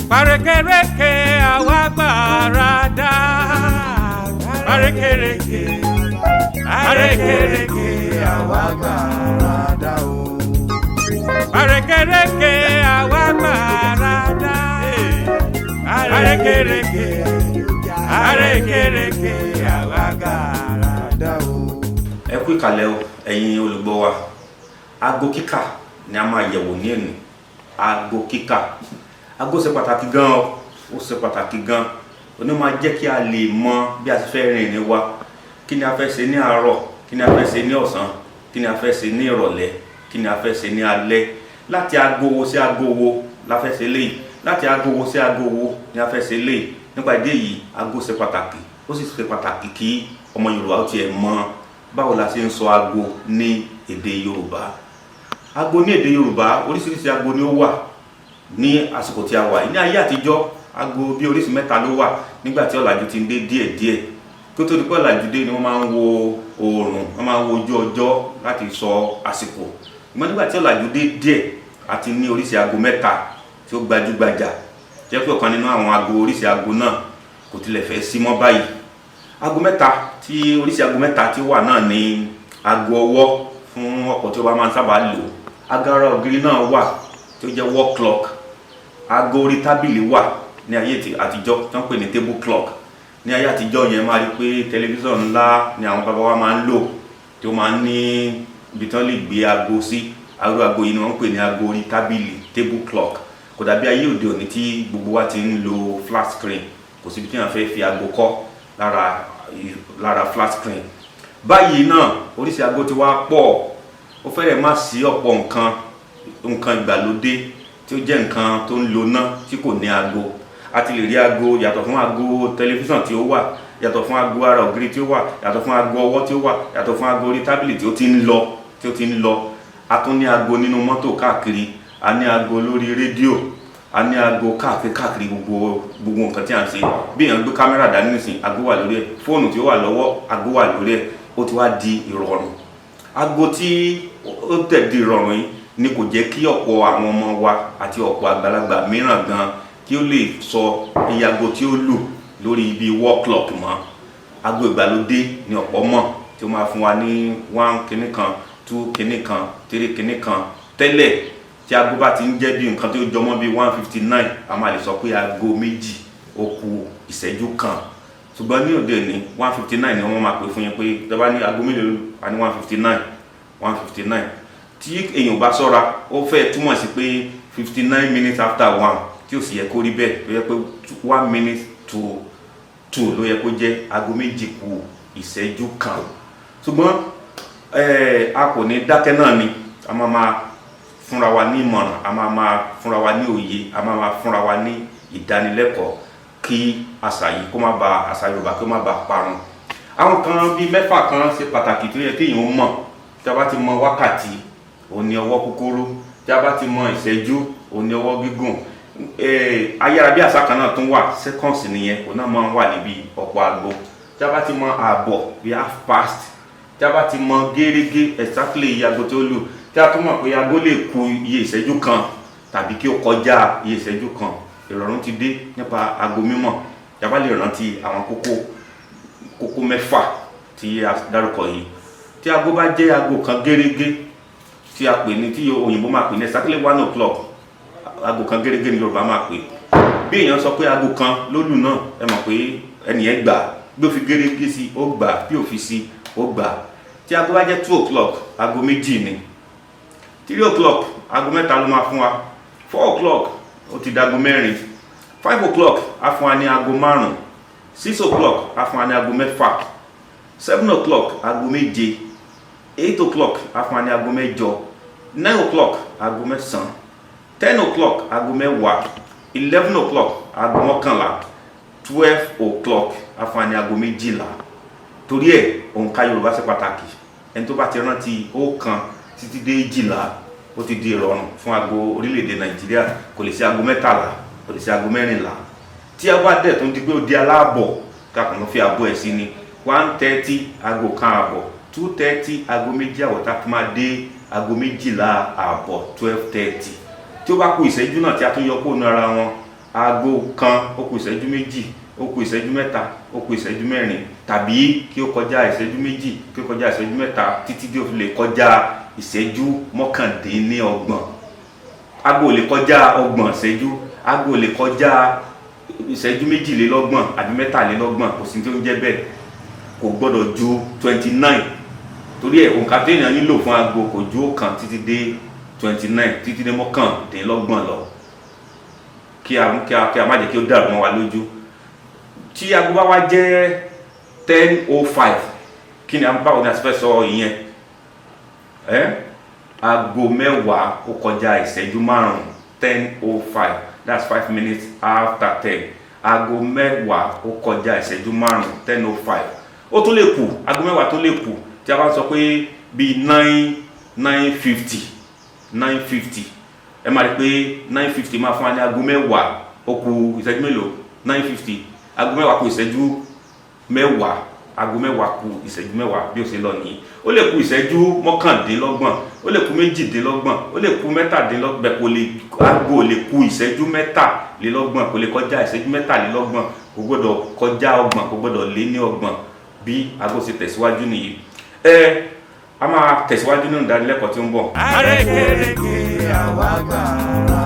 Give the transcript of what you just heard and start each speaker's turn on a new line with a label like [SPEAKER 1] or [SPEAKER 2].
[SPEAKER 1] Parekereke àwa gbàràdà. Parekereke, parekereke àwa gbàràdà o. Parekereke àwa gbàràdà. Parekereke, parekereke àwa gbàràdà o.
[SPEAKER 2] Ẹ kú ìkàlẹ̀ o ẹ̀yin olùgbọ́ wa. Aago kíkà ni a máa yẹ̀wò ní ẹ̀nì. Aago kíkà. Aago ṣe pàtàkì gan o. Ó ṣe pàtàkì gan. Ó ní máa jẹ́ kí a lè mọ bí a ti fẹ́ rìn ní wa. Kí ni a fẹ́ ṣe ní àárọ̀, kí ni a fẹ́ ṣe ní ọ̀sán, kí ni a fẹ́ ṣe ní ìrọ̀lẹ́, kí ni a fẹ́ ṣe ní alẹ́. Láti aago wo sí aago wo la fẹ́ ṣe léyìí. Láti aago wo sí aago wo ni a fẹ́ ṣe léyìí. Nípa ìdí èyí, aago ṣe pàtàkì. Ó sì ṣe pàtàkì kí ọmọ Yorùbá ó tiẹ̀ mọ̀ báwo la ṣe ń sọ aago ní èdè Yorùbá. Aago ní èdè Yorùbá, oríṣiríṣi aago ni ó wà ní àsìkò tí a wà. Ní ayé àtijọ́, aago bí oríṣi mẹ́ta ló wà nígbà tí ọ̀làjú ti ń dé díẹ̀díẹ̀. Kí ó tó di pé ọ̀làjú dé ni wọ́n máa ń wo oòrùn, wọ́n máa ń wo ojú ọjọ́ láti sọ àsìkò. Ṣùgbọ́n nígbà tí ọ̀làjú dé díẹ̀, a ti ní oríṣi aago mẹ́ta tí ó gbajúgbajà. Jẹ́ pé ọ̀kan nínú àwọn aago oríṣi aago náà kò tilẹ̀ fẹ́ sí mọ́ báyìí. Aago mẹ́ta tí oríṣi aago mẹ́ta tí ó wà náà ni aago ọwọ́ fún ọ̀pọ̀ tí ó bá máa ń sábà lò. Agara ògiri náà wà tí ó jẹ́ wall clock. Aago orí tábìlì wà ní ayé àtijọ́ tí wọ́n pè ní table clock. Ní ayé àtijọ́ yẹn máa rí pé tẹlifíṣàn ńlá ni àwọn bàbá wa máa ń lò tí ó máa ń ní ibi tí wọ́n lè gbé aago sí. Aago yìí ni wọ́n pè ní aago orí tábìlì table clock. Kò dàbí ayé òde òní tí gbogbo wa ti ń lo flat screen. Kò síbi tí wọ́n fẹ́ fi aago kọ́ lára flat screen. Báyìí náà oríṣi aago ti wá pọ̀. Ó fẹ́rẹ̀ má sí ọ̀pọ̀ nǹkan ìgbàlódé tí ó jẹ́ nǹkan tó ń lo ná tí kò ní aago. A ti lè rí aago yàtọ̀ fún aago tẹlifíṣàn tí ó wà, yàtọ̀ fún aago ara ògiri tí ó wà, yàtọ̀ fún aago ọwọ́ tí ó wà, yàtọ̀ fún aago orí tábìlì tí ó ti ń lọ. A tún ní aago nínú mọ́tò káàkiri, a ní aago lórí rédíò, a ní aago káàkiri gbogbo nǹkan tí a ń ṣe. Bí èèyàn gbé kámẹ́rà dání nísìn, aago wà lórí ẹ̀. Fóònù tí ó wà lọ́wọ́, aago wà lórí ẹ̀. Ó ti wá di ìrọ̀rùn. Aago tí ó tẹ̀ di ìrọ̀rùn yìí ni kò jẹ́ kí ọ̀pọ̀ àwọn ọmọ wa àti ọ̀pọ̀ àgbàlagbà mìíràn gan kí ó lè sọ iye aago tí ó lù lórí ibi wall clock mọ́. Aago ìgbàlódé ni ọ̀pọ̀ mọ̀ tí ó máa fún wa ní 1 kìíní kan, 2 kìíní kan, 3 kìíní kan. Tẹ́lẹ̀ tí aago bá ti ń jẹ́ bí nǹkan tí ó jọmọ́ bí 159, a máa lè sọ pé aago méjì ó kù ìṣẹ́jú kan. Ṣùgbọ́n ní òde òní 159 ni wọ́n máa pè fún yín pé tẹ́ bá ní aago mélòó, a ní 159. Tí èèyàn bá ṣọ́ra, ó fẹ́ túmọ̀ sí pé 59 minutes after 1 tí ò sì yẹ kó rí bẹ́ẹ̀. Ló yẹ pé 1 minute to 2 ló yẹ kó jẹ́ aago méjì kù ìṣẹ́jú kan. Ṣùgbọ́n a kò ní dákẹ́ náà ni. A máa fúnra wa ní ìmọ̀ràn, a máa fúnra wa ní òye, a máa fúnra wa ní ìdánilẹ́kọ̀ọ́ kí àṣà yìí kó má ba àṣà Yorùbá kó má ba parun. Àwọn kan bíi mẹ́fà kan ṣe pàtàkì tó yẹ kéèyàn ó mọ̀. Tí a bá ti mọ wákàtí, ó ní ọwọ́ kúkúrú. Tí a bá ti mọ ìṣẹ́jú, ó ní ọwọ́ gígùn. Ayárabíàṣá kan náà tún wà, seconds nìyẹn, òun náà máa ń wà níbi ọ̀pọ̀ aago. Tí a bá ti mọ ààbọ̀ bí half past. Tí a bá ti mọ gẹ́rẹ́gẹ́ exactly iye aago tó lù. Tí a tún mọ̀ pé aago lè kù iye ìṣẹ́jú kan tàbí kí ó kọjá iye ìṣẹ́jú kan. Ìrọ̀rùn ti dé nípa aago mímọ̀. Tí a bá lè rántí àwọn kókó mẹ́fà tí a dárúkọ yìí. Tí aago bá jẹ́ aago kan gẹ́rẹ́gẹ́ tí a pè ní tí òyìnbó máa pè ní exactly 1 o'clock, aago kan gẹ́rẹ́gẹ́ ni Yorùbá máa pè. Bí èèyàn sọ pé aago kan ló lù náà, ẹ mọ̀ pé ẹnìyẹn gbà. Bí ó fi gẹ́rẹ́gẹ́ sí, ó gbà. Bí ó fi sí, ó gbà. Tí aago bá jẹ́ 2 o'clock, aago méjì ni. 3 o'clock, aago mẹ́ta ló máa fún wa. 4 o'clock, ó ti dago mẹ́rin. 5 o'clock, á fún wa ní aago márùn-ún. 6 o'clock, á fún wa ní aago mẹ́fà. 7 o'clock, aago méje. 8 o'clock, á fún wa ní aago mẹ́jọ. 9 o'clock, aago mẹ́sàn-án. 10 o'clock, aago mẹ́wàá. 11 o'clock, aago mọ́kànlá. 12 o'clock, á fún wa ní aago méjìlá. Torí ẹ̀, òǹkà Yorùbá ṣe pàtàkì. Ẹni tó bá ti rántí ọ̀kan títí dé èjìlá, ó ti di ìrọ̀rùn fún aago orílẹ̀-èdè Nàìjíríà. Kò lè ṣe aago mẹ́tàlá, kò lè ṣe aago mẹ́rìnlá. Tí a bá dẹ̀ tó ń di pé ó di aláàbọ̀, káàkiri fi àbọ̀ ẹ̀ sí ni 1:30 aago kan àbọ̀, 2:30 aago méjì àbọ̀, tá a fi máa dé aago méjìlá àbọ̀ 12:30. Tí ó bá kù ìṣẹ́jú náà tí a tún yọ kó nu ara wọn, aago kan ó kù ìṣẹ́jú méjì ó kù ìṣẹ́jú mẹ́ta ó kù ìṣẹ́jú mẹ́rin tàbí kí ó kọjá ìṣẹ́jú méjì kí ó kọjá ìṣẹ́jú mẹ́ta títí tí ó fi lè kọjá ìṣẹ́jú mọ́kàndínlọ́gbọ̀n. Aago ò lè kọjá ọgbọ̀n ìṣẹ́jú, aago ò lè kọjá ìṣẹ́jú méjìlélọ́gbọ̀n àbí mẹ́tàlélọ́gbọ̀n, kò sí tí ó ń jẹ́ bẹ́ẹ̀. Kò gbọ́dọ̀ ju 29 torí ẹ̀ òǹkà tí èèyàn nílò fún aago kò ju ọ̀kan títí dé 29 títí dé mọ́kàndínlọ́gbọ̀n lọ kí a má jẹ́ kí ó dàrú mọ́ wa lójú. Tí aago bá wá jẹ́ 10:05 kí ni báwo ni a ti fẹ́ sọ ìyẹn? Aago mẹ́wàá ó kọjá ìṣẹ́jú márùn-ún 10:05, that's 5 minutes after 10. Aago mẹ́wàá ó kọjá ìṣẹ́jú márùn-ún 10:05. Ó tún lè kù, aago mẹ́wàá tó lè kù tí a bá sọ pé bíi 9:50 ẹ máa rí pé 9:50 máa fún wa ní aago mẹ́wàá ó kù ìṣẹ́jú mélòó? 9:50. Aago mẹ́wàá kù ìṣẹ́jú mẹ́wàá, aago mẹ́wàá kù ìṣẹ́jú mẹ́wàá bí ó ṣe lọ nìyí. Ó lè kù ìṣẹ́jú mọ́kàndínlọ́gbọ̀n, ó lè kù méjìdínlọ́gbọ̀n, ó lè kù mẹ́tàdínlọ́gbọ̀n, aago ò lè kù ìṣẹ́jú mẹ́tàlélọ́gbọ̀n, kò lè kọjá ìṣẹ́jú mẹ́tàlélọ́gbọ̀n, kò gbọ́dọ̀ kọjá ọgbọ̀n, kò gbọ́dọ̀ lé ní ọgbọ̀n bí aago ṣe tẹ̀síwájú nìyí. A máa tẹ̀síwájú nínú ìdánilẹ́kọ̀ọ́ tí ó ń bọ̀.
[SPEAKER 1] Arékèrèké àwa gbàràdá.